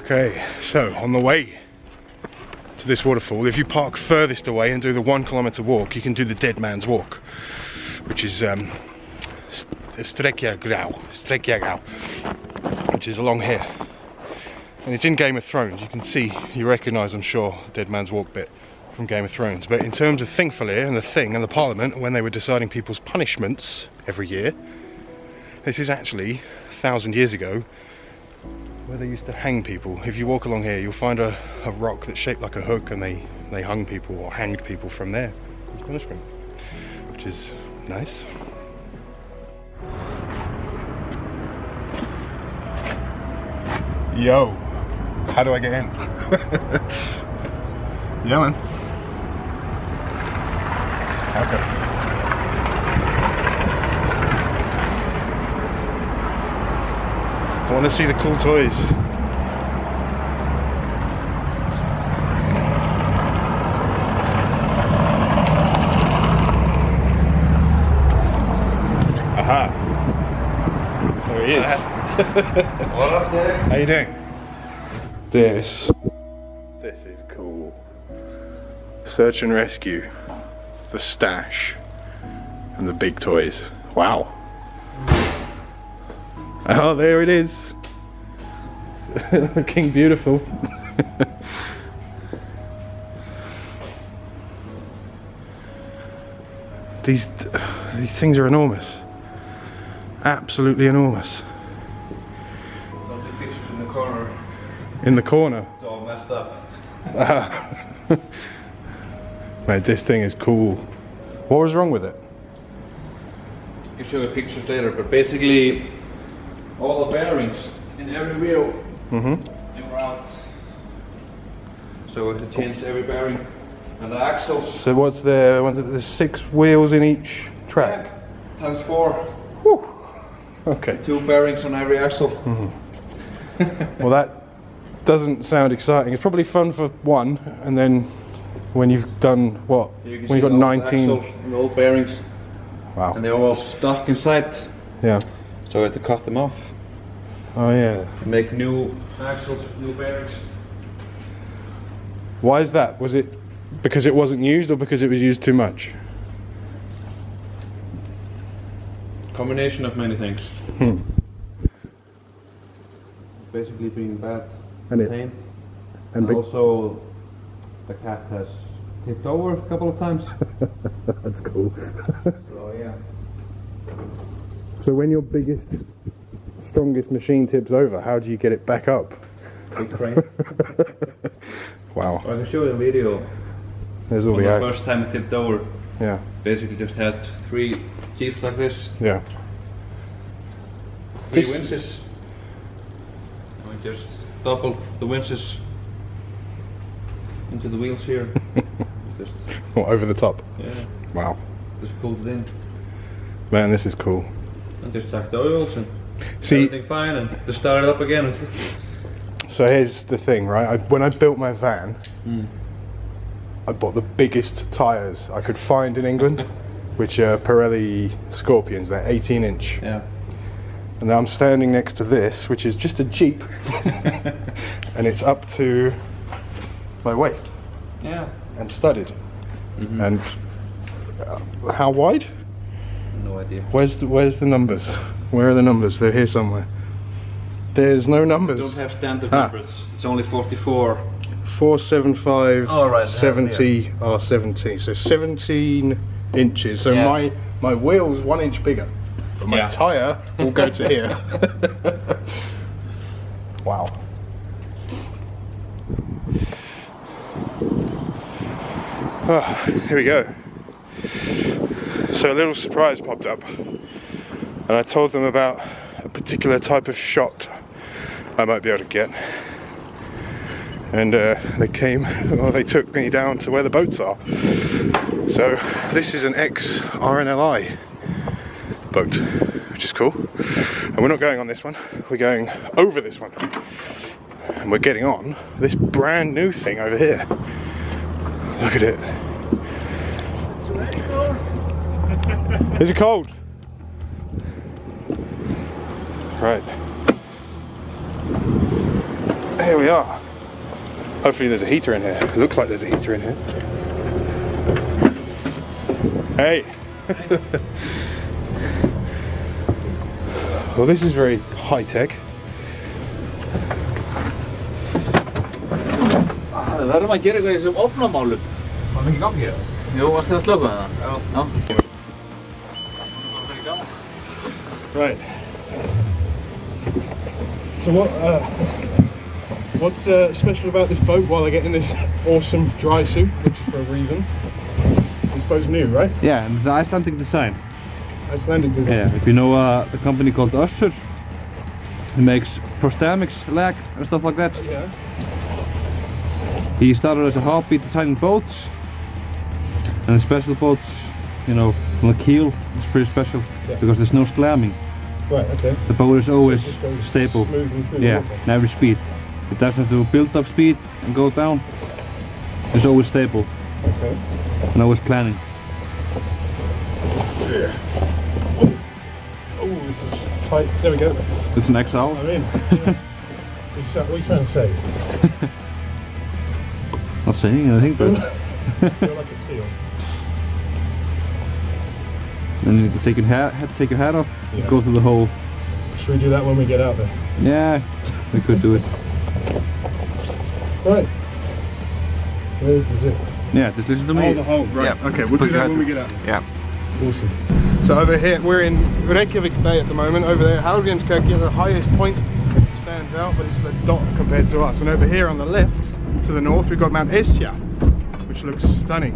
Okay, so on the way to this waterfall, if you park furthest away and do the 1 kilometer walk, you can do the Dead Man's Walk, which is Strekjagrá, which is along here. And it's in Game of Thrones. You can see, you recognise, I'm sure, Dead Man's Walk bit from Game of Thrones. But in terms of Thingvellir and the Thing and the Parliament, when they were deciding people's punishments every year, this is actually 1,000 years ago where they used to hang people. If you walk along here, you'll find a rock that's shaped like a hook, and they hung people or hanged people from there as punishment, which is nice. Yo, how do I get in? Yeah, man. Okay. I want to see the cool toys. Aha. There he is. What up there? How you doing? This is cool. Search and rescue, the stash, and the big toys. Wow. Oh, there it is. Looking beautiful. These things are enormous. Absolutely enormous. Don't take pictures in the corner. In the corner? It's all messed up. Mate, this thing is cool. What was wrong with it? I can show you pictures later, but basically all the bearings in every wheel they were out. So we had to change every bearing. And the axles. So what's there? There's 6 wheels in each track? Times 4. Woo. Okay. 2 bearings on every axle. Well, that doesn't sound exciting. It's probably fun for one, and then when you've done what? You when you've got 19 and all bearings. Wow. And they're all stuck inside. Yeah. So I had to cut them off. Oh yeah. Make new axles, new bearings. Why is that? Was it because it wasn't used, or because it was used too much? Combination of many things. Basically being bad paint. And also the cat has tipped over a couple of times. That's cool. So yeah. So when your biggest, strongest machine tips over, how do you get it back up? Big crane. Wow. I can show you a video. There's all the the first time it tipped over. Yeah. Basically just had 3 jeeps like this. Yeah. 3 winches. I just doubled the winches into the wheels here. Just over the top. Yeah. Wow. Just pulled it in. Man, this is cool. And just checked the oils and see, everything fine, and just started up again. So here's the thing, right? When I built my van, I bought the biggest tyres I could find in England, which are Pirelli Scorpions. They're 18-inch. Yeah. And now I'm standing next to this, which is just a Jeep, and it's up to my waist. Yeah. And studded. And how wide? No idea. Where's the numbers? Where are the numbers? They're here somewhere. There's no numbers. Don't have standard numbers. It's only 44. 475, oh, right, 70 are 17. So 17 inches. So my wheel's 1 inch bigger. But my tyre will go to here. Wow. Oh, here we go. So a little surprise popped up, and I told them about a particular type of shot I might be able to get, and they came, or they took me down to where the boats are. So this is an ex-RNLI boat, which is cool, and we're not going on this one, we're going over this one, and we're getting on this brand new thing over here. Look at it. Is it cold? Right. here we are. Hopefully there's a heater in here. It looks like there's a heater in here. Hey! Well, this is very high-tech. Það verðum að gera eitthvað í þessum opnamálum. Var það ekki í gangi hér? Jú, varst þið að slökka það? Já. Right. So what's special about this boat while they're getting this awesome dry suit, which is for a reason? This boat's new, right? Yeah, and it's an Icelandic design. Icelandic design. Yeah, if you know the company called Usher, he makes prosthetics, leg and stuff like that. Yeah. He started as a hobby designing boats, and special boats, you know, on the keel is pretty special because there's no slamming. Right, okay. The boat is always so it stable. Smoothly through yeah, the water. and every speed. It doesn't have to build up speed and go down. It's always stable. Okay. And always planning. Yeah. Oh, this is tight. There we go. It's an XL. I'm in. Yeah. What are you trying to say? Not saying anything, but Feel like a seal. then you can take your hat off, Yeah. go through the hole. Should we do that when we get out there? Yeah, we could do it. Right. Where's the zip? Yeah, just listen to me. Oh, the hole. Right. Yeah. Okay, we'll Put do your that hat when we to- get out there. Yeah. Awesome. So over here, we're in Reykjavik Bay at the moment. Over there, Hallgrímskirkja, the highest point, stands out, but it's the dot compared to us. And over here on the left, to the north, we've got Mount Esja, which looks stunning.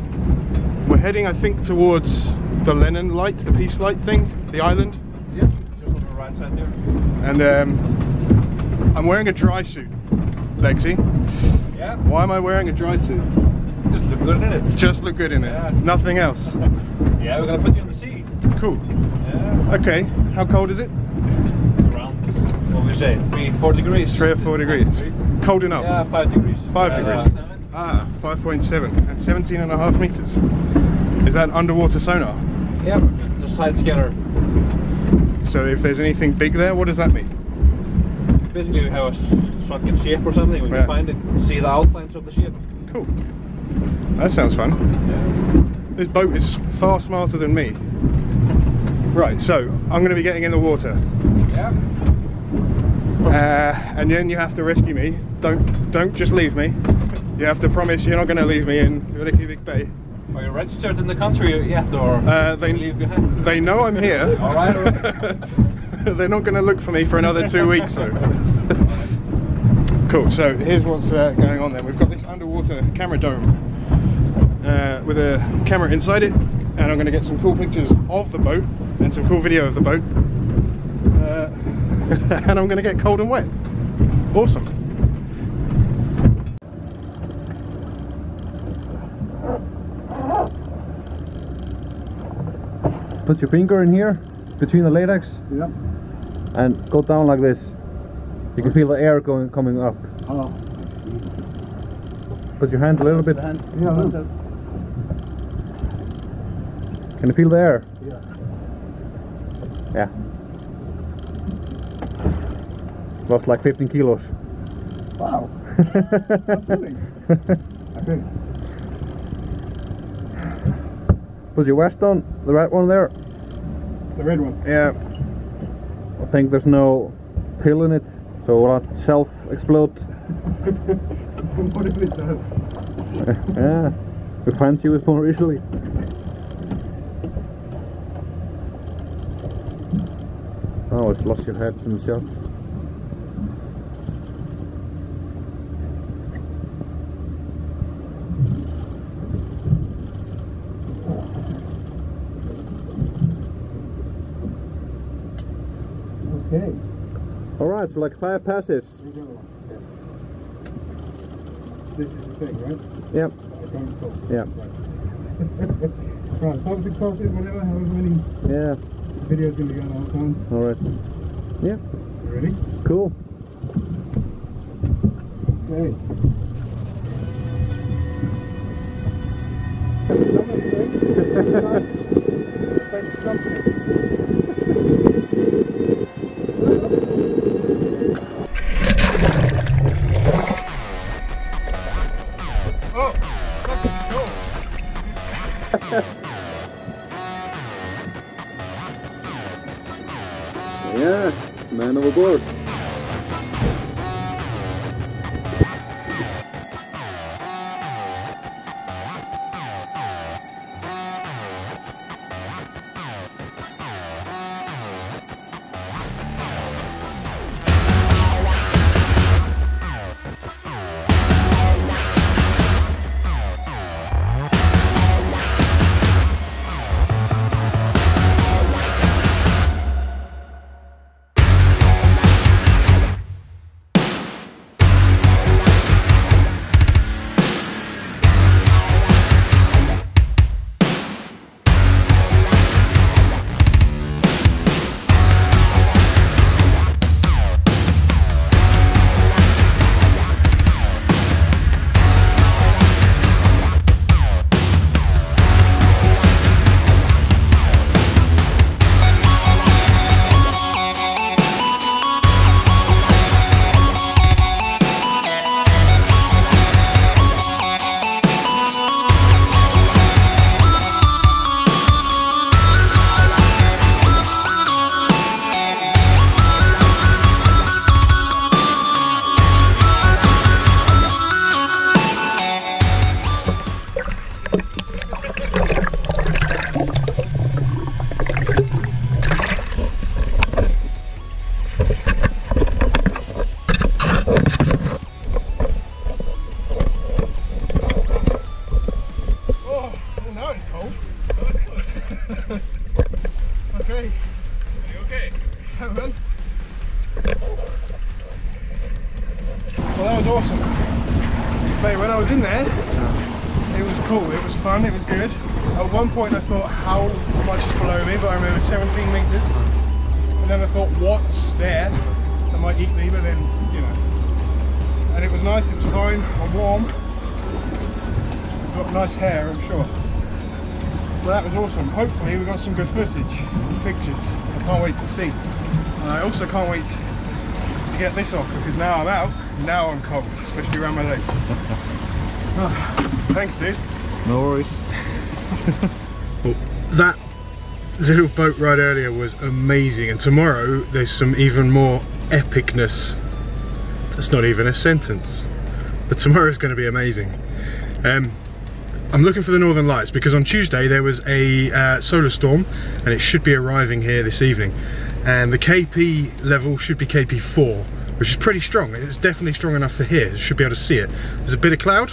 We're heading, I think, towards the Lennon light, the peace light thing, the island. Yeah, just on the right side there. And I'm wearing a dry suit, Lexi. Yeah. Why am I wearing a dry suit? Just look good in it. Just look good in it, Yeah. nothing else. Yeah, we're gonna put you in the sea. Cool. Yeah. Okay, how cold is it? Around, what we say, 3-4 degrees. 3 or 4 degrees. Cold enough? Yeah, 5 degrees. 5 degrees. 5.7 and 17.5 meters. Is that underwater sonar? Yeah, the side scanner. So if there's anything big there, what does that mean? Basically, we have a sunken ship or something. We Yeah. can find it, see the outlines of the ship. Cool. That sounds fun. Yeah. This boat is far smarter than me. Right, so I'm going to be getting in the water. Yeah. And then you have to rescue me. Don't just leave me. You have to promise you're not going to leave me in Reykjavik Bay. Are you registered in the country yet, or They leave behind? They know I'm here. All right. All right. They're not going to look for me for another 2 weeks though. Cool, so here's what's going on then. We've got this underwater camera dome with a camera inside it, and I'm going to get some cool pictures of the boat and some cool video of the boat. And I'm going to get cold and wet. Awesome. Put your finger in here, between the latex, Yeah. and go down like this. You can feel the air coming up. Oh. Put your hand a little bit. Yeah, look. Can you feel the air? Yeah. Yeah. Lost like 15 kilos. Wow. That's funny. I think. Put your vest on, the red one there. The red one. Yeah. I think there's no pill in it, so it will not self-explode. What if it does? Yeah. We punch you with more easily. Oh, it's lost your head from the shot. Okay. Alright, so like 5 passes. This is the thing, right? Yep. Don't talk. Yeah. Right, 5 or 6 passes, whatever, however many Yeah. videos going to be going all the time. Alright. Yeah. You ready? Cool. Okay. Yeah, man overboard. Awesome. Mate, when I was in there, it was cool, it was fun, it was good. At one point I thought, how much is below me? But I remember 17 meters. And then I thought, what's there? That might eat me, but then, you know. And it was nice, it was fine, I'm warm. I've got nice hair, I'm sure. Well, that was awesome. Hopefully we got some good footage, pictures. I can't wait to see. And I also can't wait to get this off, because now I'm out, now I'm cold, especially around my legs. Thanks, dude. No worries. Well, that little boat ride earlier was amazing, and tomorrow there's some even more epicness. That's not even a sentence. But tomorrow's going to be amazing. I'm looking for the Northern Lights because on Tuesday there was a solar storm and it should be arriving here this evening. And the KP level should be KP4, which is pretty strong. It's definitely strong enough for here. You should be able to see it. There's a bit of cloud.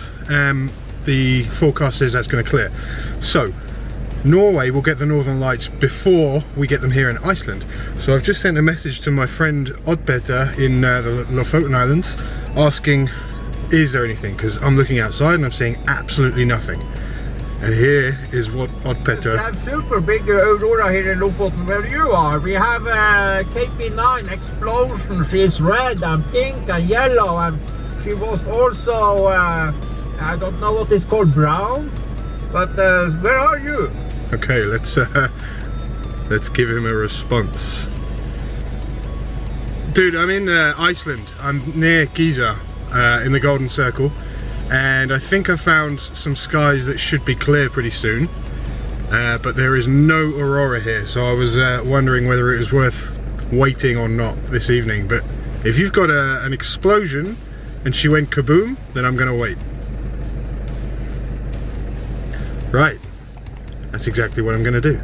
The forecast says that's going to clear. So Norway will get the Northern Lights before we get them here in Iceland. So I've just sent a message to my friend Oddbetter in the Lofoten Islands asking, is there anything? Because I'm looking outside and I'm seeing absolutely nothing. And here is what Oddbetter... We have super big aurora here in Lofoten where you are. We have KP9 explosion. She's red and pink and yellow, and she was also, I don't know what it's called, brown. But where are you? Okay, let's give him a response. Dude, I'm in Iceland. I'm near Giza in the Golden Circle. And I think I found some skies that should be clear pretty soon, but there is no aurora here, so I was wondering whether it was worth waiting or not this evening. But if you've got an explosion and she went kaboom, then I'm gonna wait. Right, that's exactly what I'm gonna do.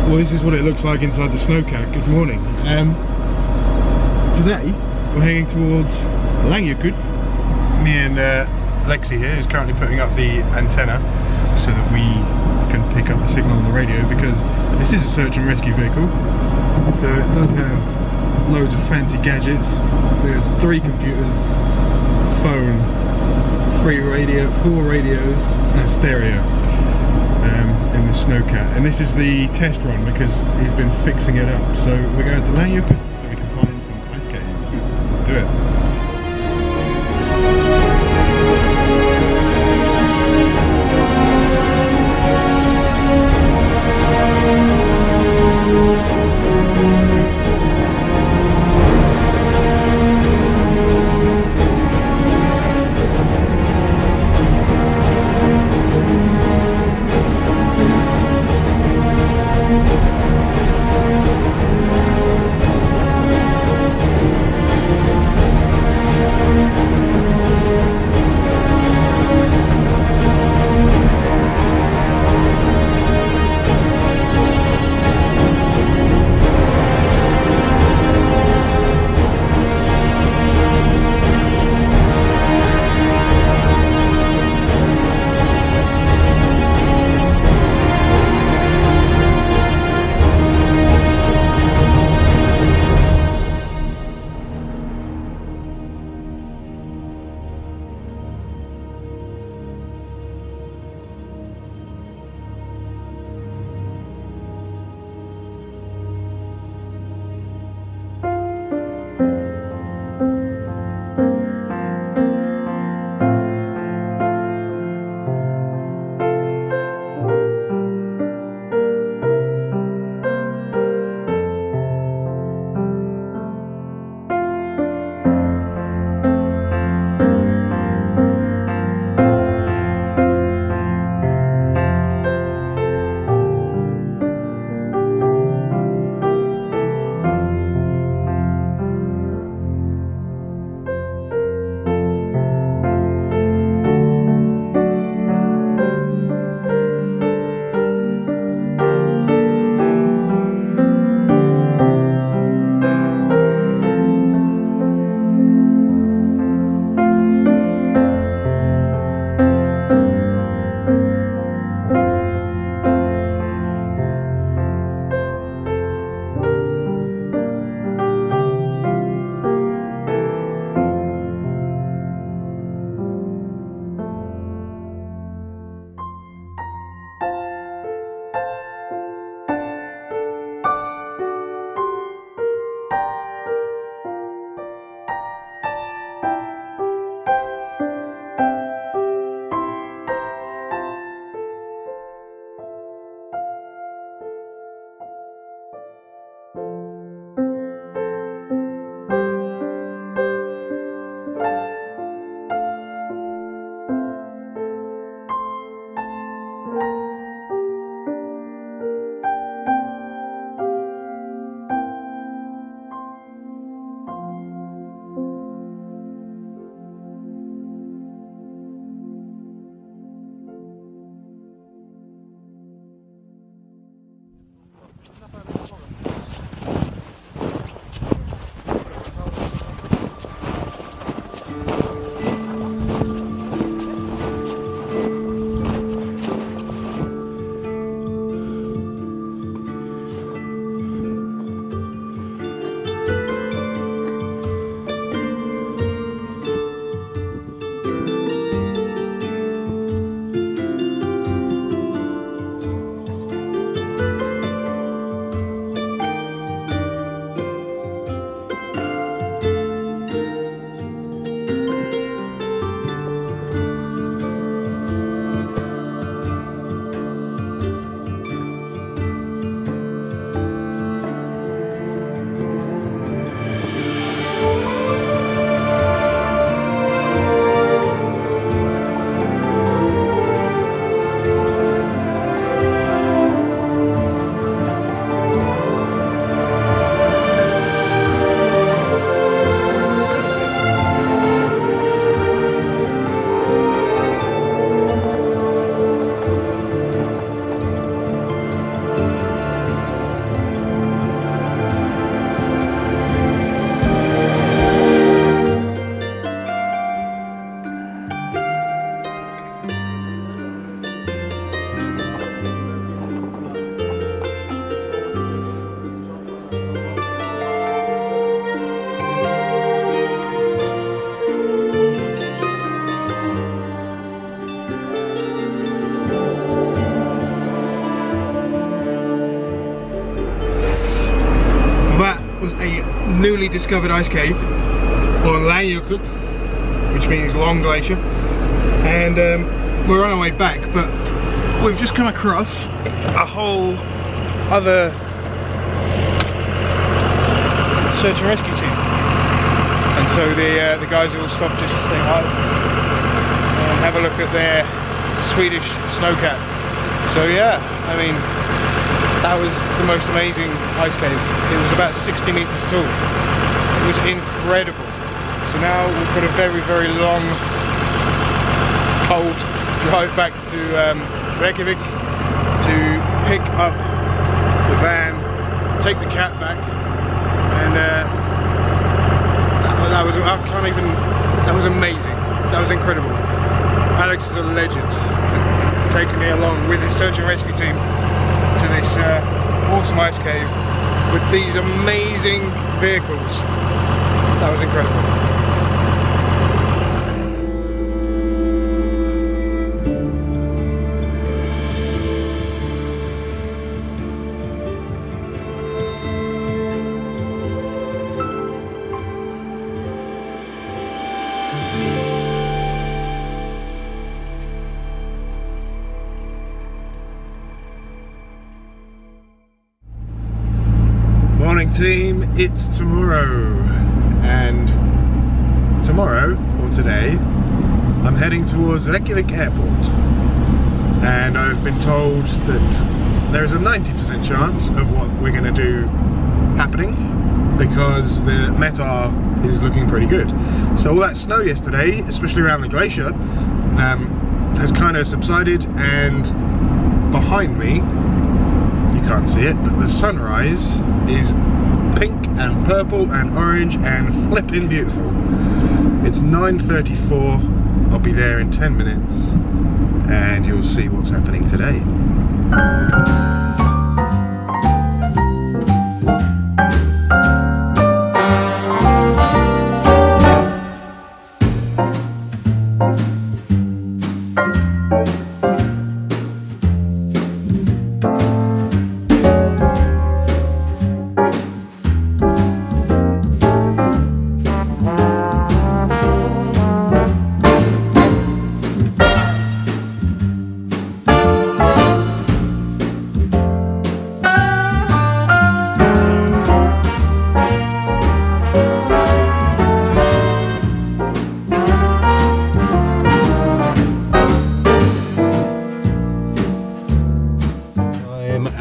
Well, this is what it looks like inside the snowcat. Good morning. Today we're heading towards Langjukut. Me and Lexi here is currently putting up the antenna so that we can pick up the signal on the radio, because this is a search and rescue vehicle, so it does have loads of fancy gadgets. There's 3 computers, phone, 4 radios and a stereo in the Snowcat, and this is the test run because he's been fixing it up. So we're going to Language so we can find some ice caves. Let's do it. newly discovered ice cave, or Langjökull, which means long glacier, and we're on our way back, but we've just come across a whole other search and rescue team, and so the guys all stopped just to say hi and have a look at their Swedish snowcat. So yeah, I mean, that was the most amazing ice cave. It was about 60 meters tall. It was incredible. So now we've got a very, very long, cold drive back to Reykjavik to pick up the van, take the cat back, and that was, I can't even, that was amazing. That was incredible. Alex is a legend, taking me along with his search and rescue team to this awesome ice cave with these amazing vehicles. That was incredible. Morning team, it's tomorrow, and tomorrow, or today, I'm heading towards Reykjavik airport, and I've been told that there is a 90% chance of what we're going to do happening, because the METAR is looking pretty good. So all that snow yesterday, especially around the glacier, has kind of subsided, and behind me, you can't see it, but the sunrise is pink and purple and orange and flipping beautiful. It's 9:34, I'll be there in 10 minutes and you'll see what's happening today.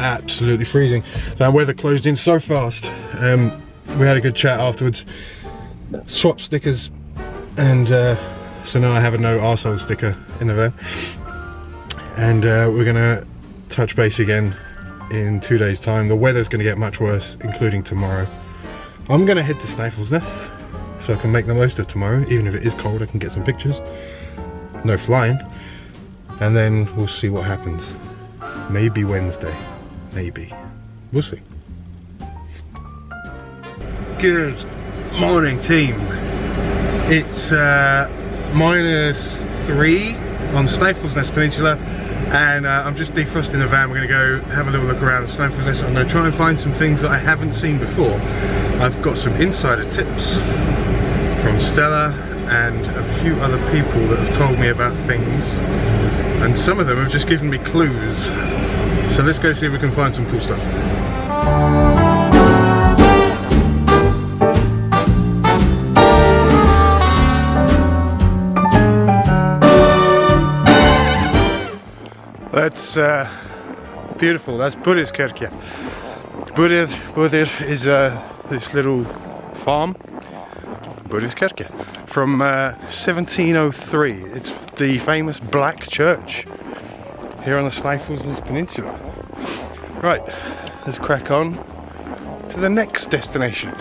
Absolutely freezing. That weather closed in so fast. We had a good chat afterwards, swapped stickers, and so now I have a no arsehole sticker in the van, and we're gonna touch base again in 2 days time. The weather's gonna get much worse, including tomorrow. I'm gonna head to Snæfellsnes so I can make the most of tomorrow. Even if it is cold, I can get some pictures. No flying, and then we'll see what happens. Maybe Wednesday. Maybe. We'll see. Good morning team. It's -3 on Snæfellsnes Peninsula, and I'm just defrosting the van. We're going to go have a little look around Snæfellsnes. I'm going to try and find some things that I haven't seen before. I've got some insider tips from Stella and a few other people that have told me about things, and some of them have just given me clues. So let's go see if we can find some cool stuff. That's beautiful. That's Buddhiskirkja. Buddha is this little farm, Buddhiskirkja, from 1703. It's the famous Black Church here on the Snæfellsnes Peninsula. Right, let's crack on to the next destination.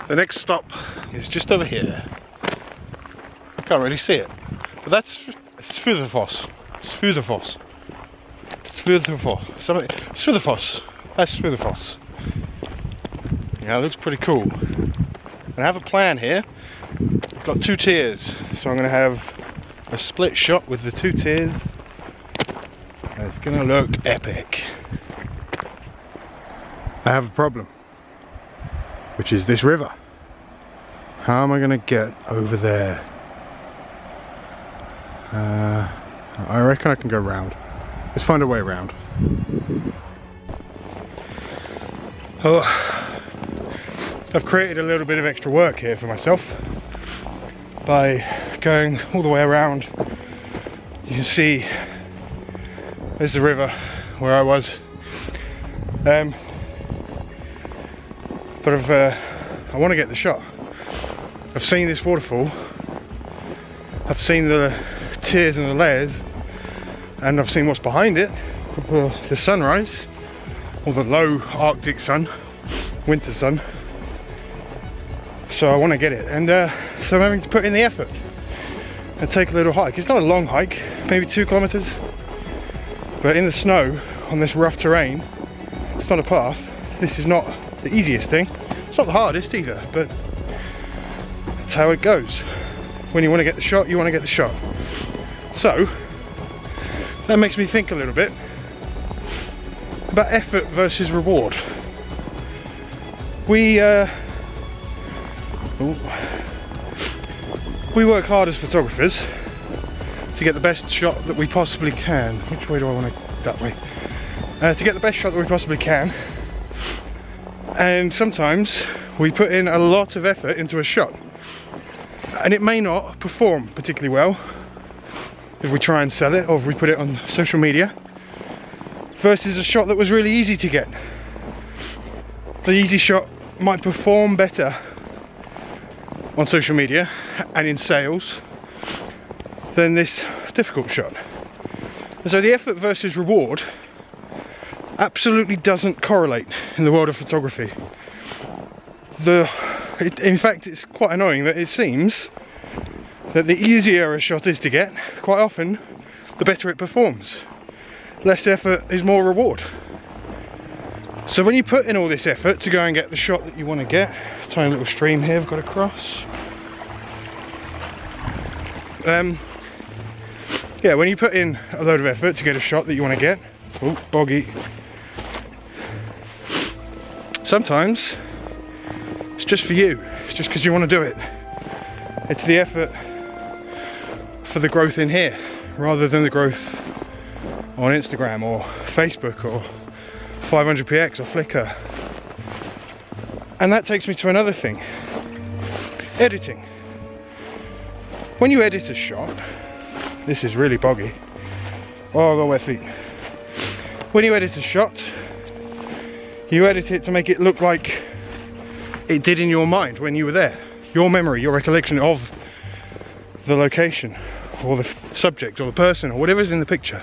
The next stop is just over here. I can't really see it, but that's Svurfoss. Svurfoss. Svurfoss. Something. Svurfoss. That's Svurfoss. Yeah, it looks pretty cool. And I have a plan here. I've got 2 tiers, so I'm going to have a split shot with the 2 tiers. And it's going to look epic. I have a problem, which is this river. How am I going to get over there? I reckon I can go round. Let's find a way around. Oh, I've created a little bit of extra work here for myself by going all the way around. You can see there's the river where I was, but I want to get the shot. I've seen this waterfall, I've seen the tiers and the layers, and I've seen what's behind it, the sunrise, or the low Arctic sun, winter sun. So I want to get it, and so I'm having to put in the effort and take a little hike. It's not a long hike, maybe 2 kilometers, but in the snow on this rough terrain, it's not a path. This is not the easiest thing. It's not the hardest either, but that's how it goes. When you want to get the shot, you want to get the shot. So that makes me think a little bit about effort versus reward. We work hard as photographers to get the best shot that we possibly can. Which way do I want to? That way. To get the best shot that we possibly can. And sometimes we put in a lot of effort into a shot, and it may not perform particularly well if we try and sell it, or if we put it on social media, versus a shot that was really easy to get. The easy shot might perform better on social media and in sales than this difficult shot. And so the effort versus reward absolutely doesn't correlate in the world of photography. In fact, it's quite annoying that it seems that the easier a shot is to get, quite often the better it performs. Less effort is more reward. So when you put in all this effort to go and get the shot that you want to get, tiny little stream here I've got to cross. Yeah, when you put in a load of effort to get a shot that you want to get, oh, boggy. Sometimes it's just for you, it's just because you want to do it. It's the effort for the growth in here, rather than the growth on Instagram or Facebook or 500px or Flickr. And that takes me to another thing, editing. When you edit a shot, this is really boggy. Oh, I've got wet feet. When you edit a shot, you edit it to make it look like it did in your mind when you were there. Your memory, your recollection of the location, or the subject, or the person, or whatever's in the picture.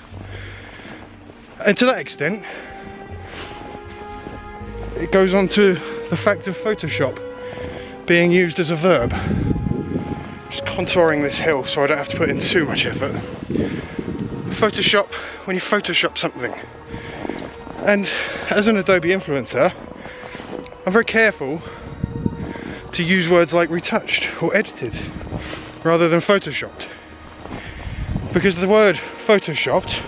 And to that extent, it goes on to the fact of Photoshop being used as a verb. Just contouring this hill so I don't have to put in too much effort. Photoshop, when you Photoshop something. And as an Adobe influencer, I'm very careful to use words like retouched or edited rather than photoshopped. Because the word photoshopped,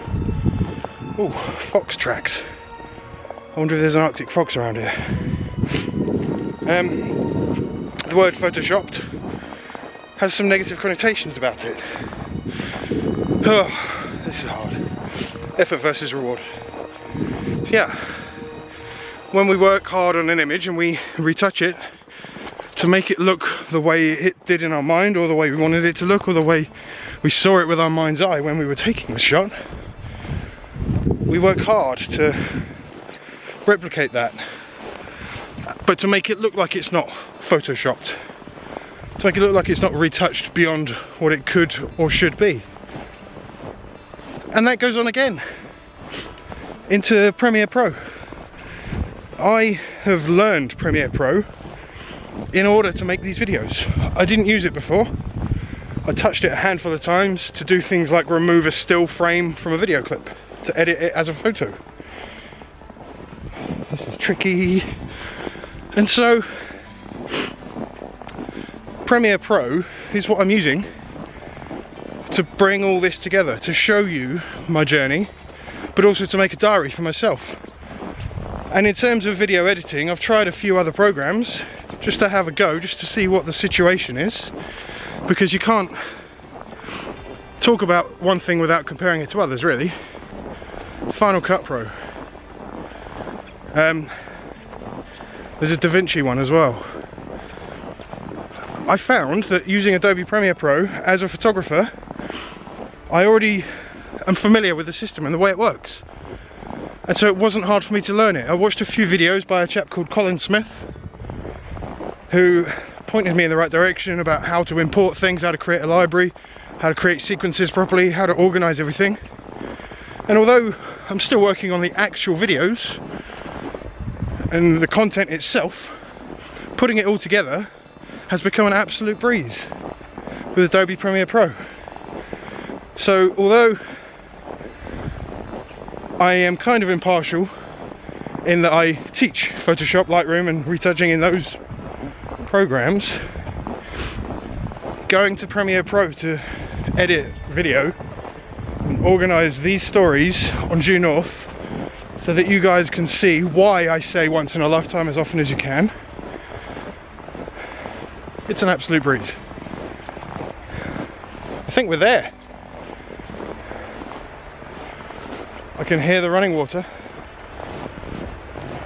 oh, fox tracks. I wonder if there's an Arctic fox around here. The word photoshopped has some negative connotations about it. Oh, this is hard. Effort versus reward. So yeah, when we work hard on an image and we retouch it to make it look the way it did in our mind, or the way we wanted it to look, or the way we saw it with our mind's eye when we were taking the shot, we work hard to replicate that, but to make it look like it's not photoshopped, to make it look like it's not retouched beyond what it could or should be. And that goes on again into Premiere Pro. I have learned Premiere Pro in order to make these videos. I didn't use it before. I touched it a handful of times to do things like remove a still frame from a video clip, to edit it as a photo. This is tricky. And so Premiere Pro is what I'm using to bring all this together, to show you my journey, but also to make a diary for myself. And in terms of video editing, I've tried a few other programs just to have a go, just to see what the situation is, because you can't talk about one thing without comparing it to others, really. Final Cut Pro. There's a DaVinci one as well. I found that using Adobe Premiere Pro as a photographer, I already am familiar with the system and the way it works. And so it wasn't hard for me to learn it. I watched a few videos by a chap called Colin Smith, who pointed me in the right direction about how to import things, how to create a library, how to create sequences properly, how to organize everything. And although I'm still working on the actual videos and the content itself, putting it all together has become an absolute breeze with Adobe Premiere Pro. So although I am kind of impartial in that I teach Photoshop, Lightroom and retouching in those programs, going to Premiere Pro to edit video and organize these stories on due north so that you guys can see why I say once in a lifetime as often as you can, it's an absolute breeze. I think we're there. I can hear the running water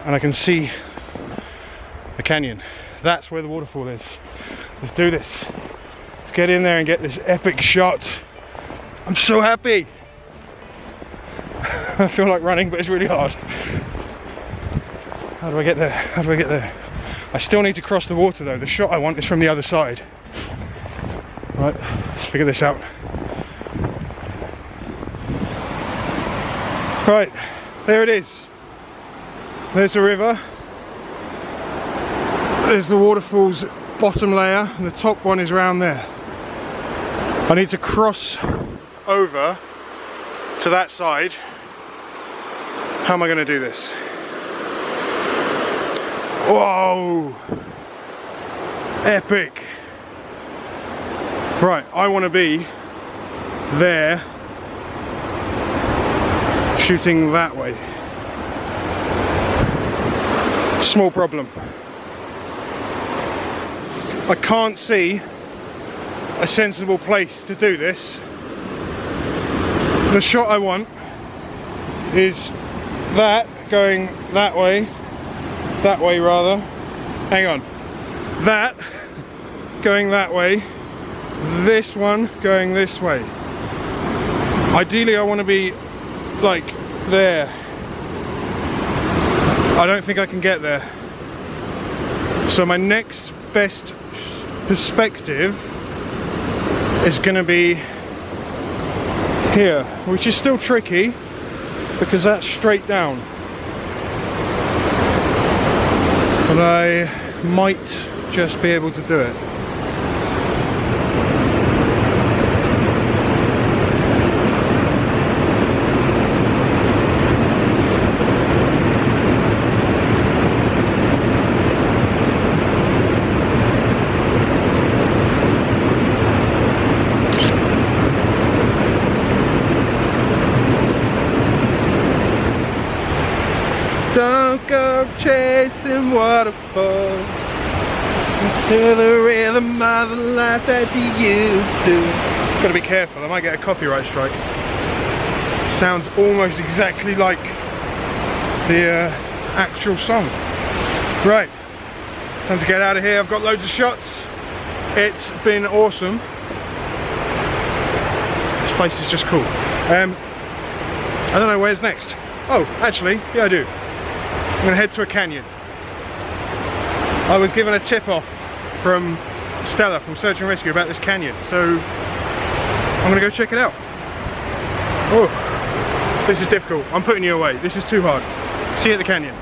and I can see the canyon. That's where the waterfall is. Let's do this. Let's get in there and get this epic shot. I'm so happy. I feel like running, but it's really hard. How do I get there? How do I get there? I still need to cross the water though. The shot I want is from the other side. Right, let's figure this out. Right, there it is. There's the river. There's the waterfall's bottom layer, and the top one is around there. I need to cross over to that side. How am I going to do this? Whoa! Epic! Right, I want to be there, shooting that way. Small problem. I can't see a sensible place to do this. The shot I want is that going that way rather. Hang on. That going that way. This one going this way. Ideally I want to be like there. I don't think I can get there. So my next best perspective is going to be here, which is still tricky because that's straight down. But I might just be able to do it. Don't go chasing waterfalls to the rhythm of the life that you used to. Gotta be careful, I might get a copyright strike. Sounds almost exactly like the actual song. Right, time to get out of here. I've got loads of shots. It's been awesome. This place is just cool. I don't know where's next. Oh, actually, yeah I do. I'm going to head to a canyon. I was given a tip off from Stella from Search and Rescue about this canyon, so I'm going to go check it out. Oh, this is difficult. I'm putting you away. This is too hard. See you at the canyon.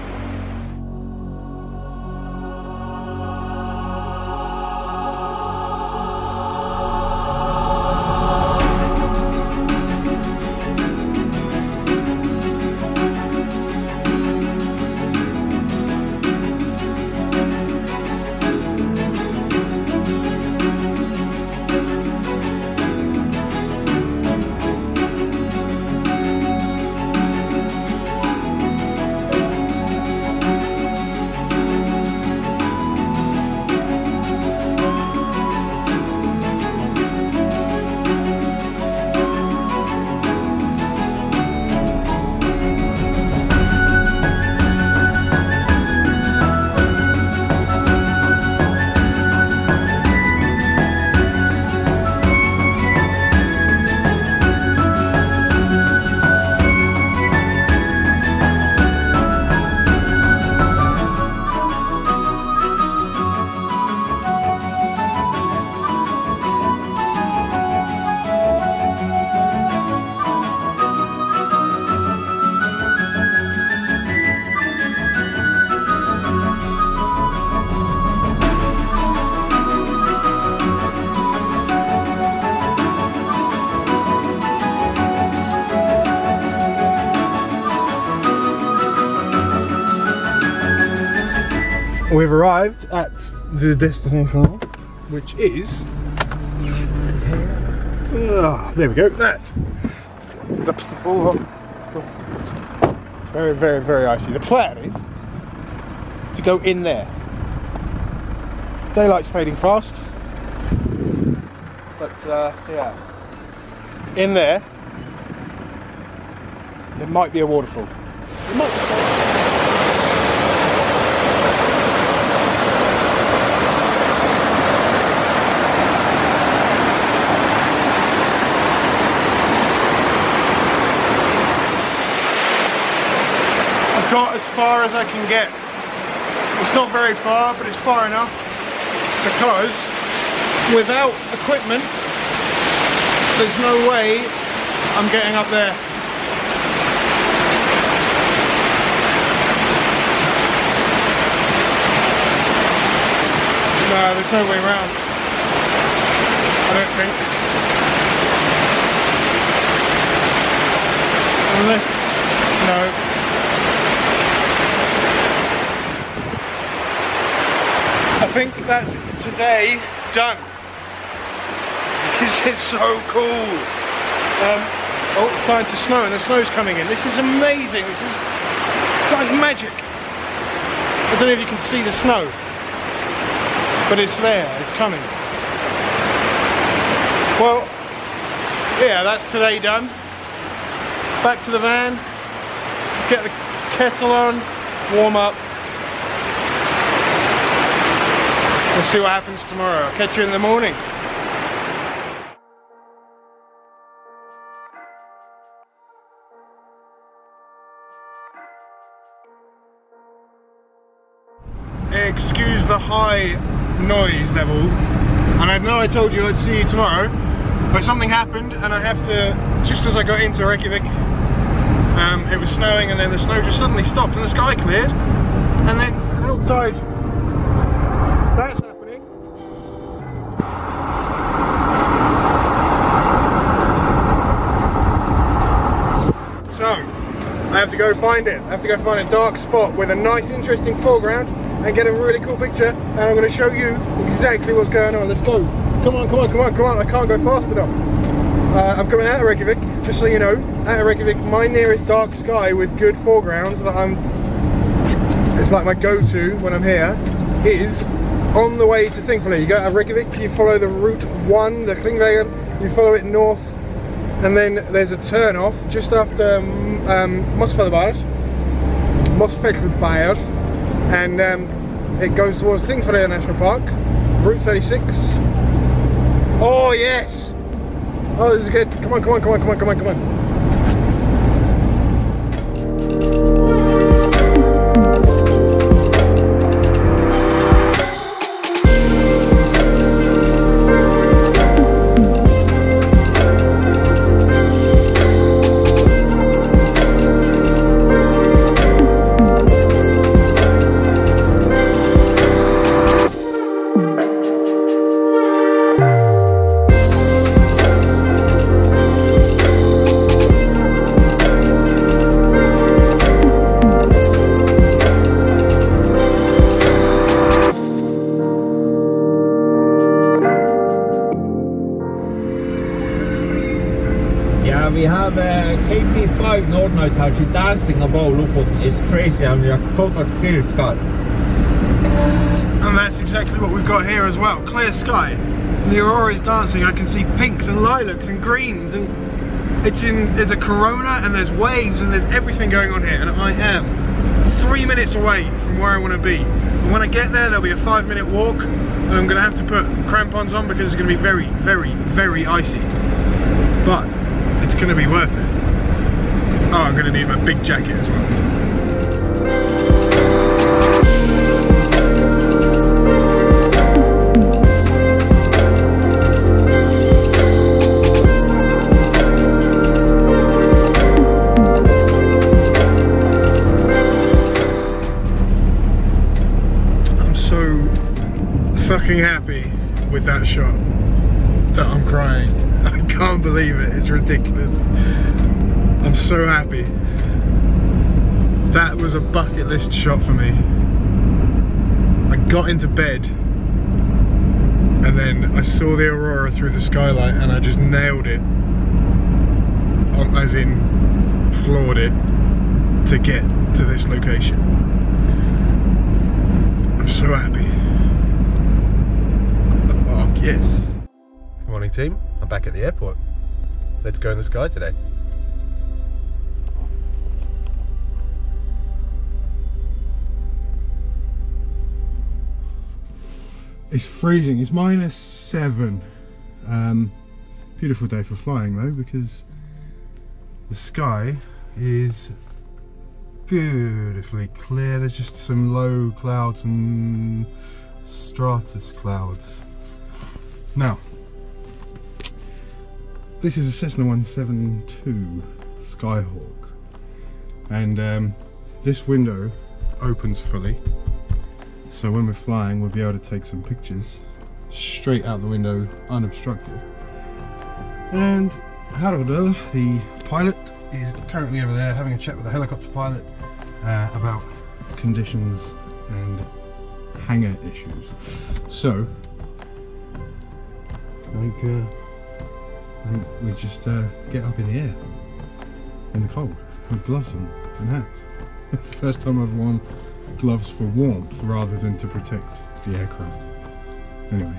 we've arrived at the destination, which is there we go. That very, very, very icy. The plan is to go in there. Daylight's fading fast, but yeah, in there it might be a waterfall. It might be. I've got as far as I can get. It's not very far, but it's far enough, because without equipment there's no way I'm getting up there. No, there's no way around, I don't think. Unless, no. I think that's today done. This is so cool. Oh, it's starting to snow, and the snow's coming in. This is amazing. This is like magic. I don't know if you can see the snow, but it's there. It's coming. Well, yeah, that's today done. Back to the van. Get the kettle on. Warm up. We'll see what happens tomorrow. I'll catch you in the morning. Excuse the high noise level, and I know I told you I'd see you tomorrow, but something happened and I have to, just as I got into Reykjavik, it was snowing, and then the snow just suddenly stopped and the sky cleared, and then it all died. That's happening. So, I have to go find it. I have to go find a dark spot with a nice interesting foreground and get a really cool picture, and I'm going to show you exactly what's going on. Let's go. Come on, come on, come on, come on. I can't go fast enough. I'm coming out of Reykjavik, just so you know. Out of Reykjavik, my nearest dark sky with good foregrounds that it's like my go-to when I'm here, is on the way to Thingvellir. You go out of Reykjavik, you follow the route 1, the Hringvegur, you follow it north, and then there's a turn off just after Mosfellsbær, and it goes towards Thingvellir National Park, Route 36. Oh yes! Oh, this is good. Come on, come on, come on, come on, come on, come on. We have KP5 Northern Touch dancing above Lofoten. It's crazy, and we have total clear sky. And that's exactly what we've got here as well. Clear sky. And the aurora is dancing. I can see pinks and lilacs and greens, and it's a corona, and there's waves, and there's everything going on here. And I am 3 minutes away from where I want to be. And when I get there, there'll be a 5-minute walk, and I'm going to have to put crampons on because it's going to be very, very, very icy. But it's going to be worth it. Oh, I'm going to need my big jacket as well. I'm so fucking happy with that shot that I'm crying. I can't believe it, it's ridiculous. I'm so happy. That was a bucket list shot for me. got into bed, and then I saw the aurora through the skylight, and I just nailed it, as in floored it, to get to this location. I'm so happy. Oh yes. Good morning team, I'm back at the airport. Let's go in the sky today. It's freezing, it's -7. Beautiful day for flying though, because the sky is beautifully clear. There's just some low clouds and stratus clouds. Now, this is a Cessna 172 Skyhawk, and this window opens fully. So when we're flying, we'll be able to take some pictures straight out the window, unobstructed. And Haraldur, the pilot, is currently over there having a chat with the helicopter pilot about conditions and hangar issues. So I think we just get up in the air in the cold with gloves on and hats. It's the first time I've worn gloves for warmth rather than to protect the aircraft. Anyway.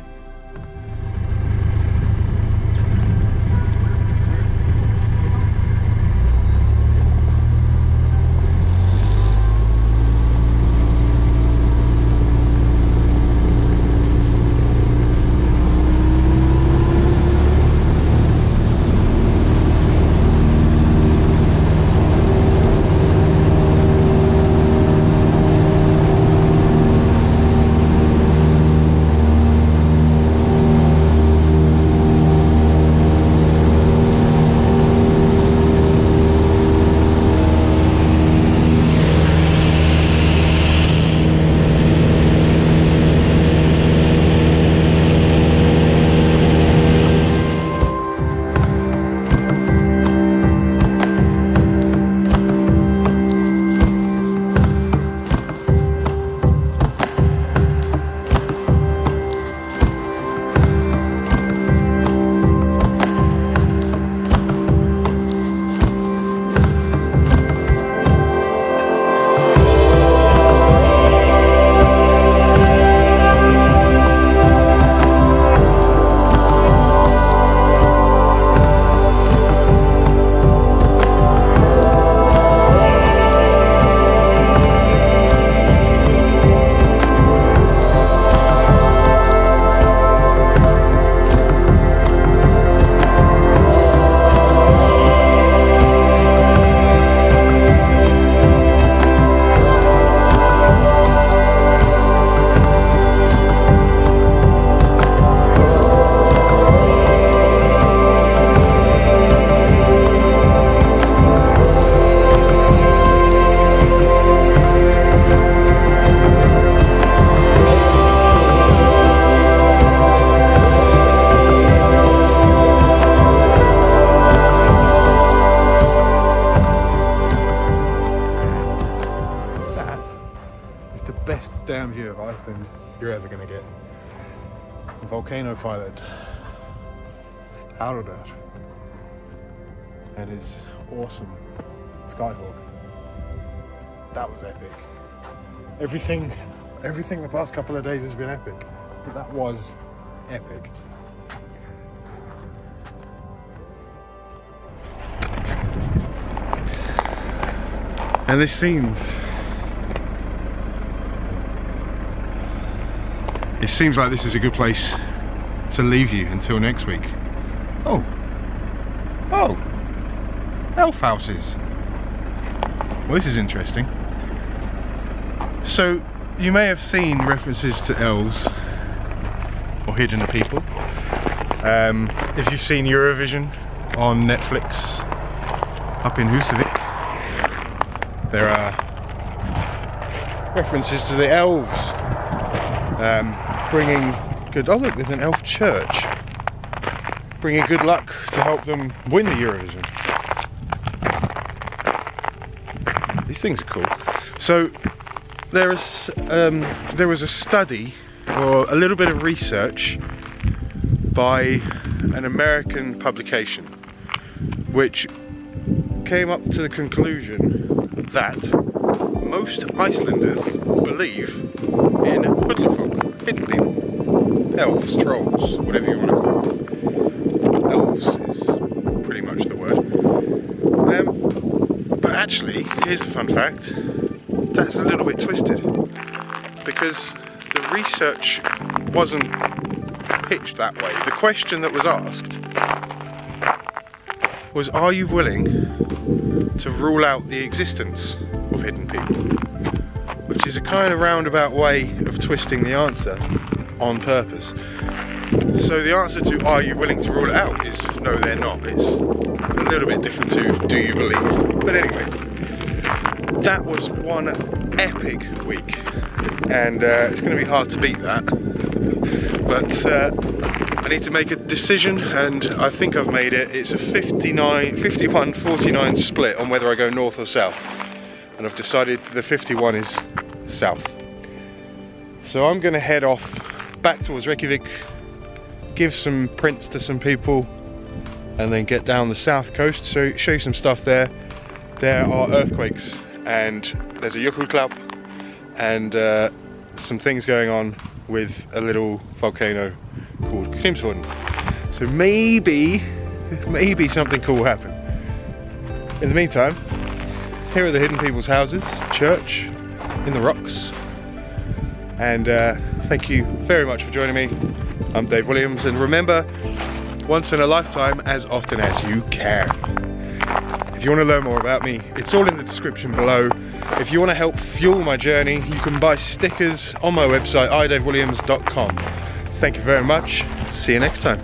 Damn view of Iceland you're ever going to get. Volcano pilot Haraldur and his awesome Skyhawk. That was epic. Everything the past couple of days has been epic, but that was epic. And this seems like this is a good place to leave you until next week. Oh, elf houses. Well, this is interesting. So you may have seen references to elves or hidden people. If you've seen Eurovision on Netflix up in Husavik, there are references to the elves bringing good. Oh look, there's an elf church. Bringing good luck to help them win the Eurovision. These things are cool. So there was a study, or a little bit of research by an American publication, which came up to the conclusion that most Icelanders believe in Huldufólk, hidden people, elves, trolls, whatever you want to call them. Elves is pretty much the word. But actually, here's a fun fact, that's a little bit twisted, because the research wasn't pitched that way. The question that was asked was, are you willing to rule out the existence of hidden people? Which is a kind of roundabout way of twisting the answer on purpose. So the answer to are you willing to rule it out is no, they're not. It's a little bit different to do you believe. But anyway, that was one epic week, and it's going to be hard to beat that. But I need to make a decision, and I think I've made it. It's a 51-49 split on whether I go north or south, and I've decided the 51 is south. So I'm going to head off back towards Reykjavik, give some prints to some people, and then get down the south coast, so show you some stuff there. There are earthquakes, and there's a Jökulhlaup, and some things going on with a little volcano called Kofifernweh. So maybe something cool will happen. In the meantime, here are the hidden people's houses, church in the rocks, and thank you very much for joining me. I'm Dave Williams, and remember, once in a lifetime, as often as you can. If you want to learn more about me, it's all in the description below. If you want to help fuel my journey, you can buy stickers on my website, idavewilliams.com. Thank you very much. See you next time.